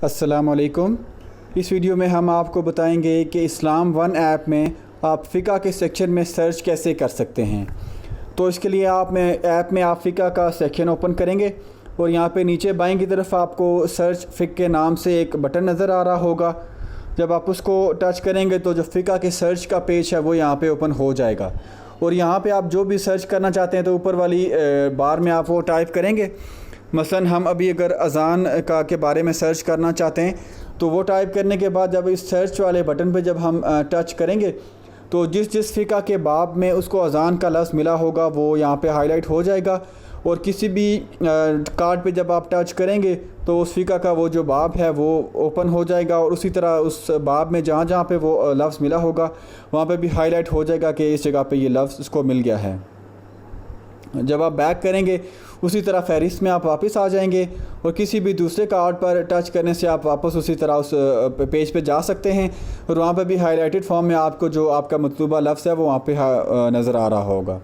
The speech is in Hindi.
अस्सलामुअलैकुम। इस वीडियो में हम आपको बताएंगे कि इस्लाम वन ऐप में आप फ़िक़्ह के सेक्शन में सर्च कैसे कर सकते हैं। तो इसके लिए ऐप में आप फ़िक़्ह का सेक्शन ओपन करेंगे और यहाँ पे नीचे बाएं की तरफ आपको सर्च फ़िक़्ह के नाम से एक बटन नज़र आ रहा होगा। जब आप उसको टच करेंगे तो जो फ़िक़्ह के सर्च का पेज है वो यहाँ पे ओपन हो जाएगा और यहाँ पे आप जो भी सर्च करना चाहते हैं तो ऊपर वाली बार में आप वो टाइप करेंगे। मसलन हम अभी अगर अज़ान का के बारे में सर्च करना चाहते हैं तो वो टाइप करने के बाद जब इस सर्च वाले बटन पे जब हम टच करेंगे तो जिस फ़िक़्ह के बाब में उसको अज़ान का लफ्ज़ मिला होगा वो यहाँ पे हाईलाइट हो जाएगा और किसी भी कार्ड पे जब आप टच करेंगे तो उस फ़िक़्ह का वो जो बाब है वो ओपन हो जाएगा और उसी तरह उस बाब में जहाँ जहाँ पे वो लफ्ज़ मिला होगा वहाँ पे भी हाईलाइट हो जाएगा कि इस जगह पे ये लफ्ज़ उसको मिल गया है। जब आप बैक करेंगे उसी तरह फ़हरिस्त में आप वापस आ जाएंगे और किसी भी दूसरे कार्ड पर टच करने से आप वापस उसी तरह उस पेज पे जा सकते हैं और वहाँ पे भी हाईलाइटेड फॉर्म में आपको जो आपका मतलूबा लफ्ज़ है वो वहाँ पे नज़र आ रहा होगा।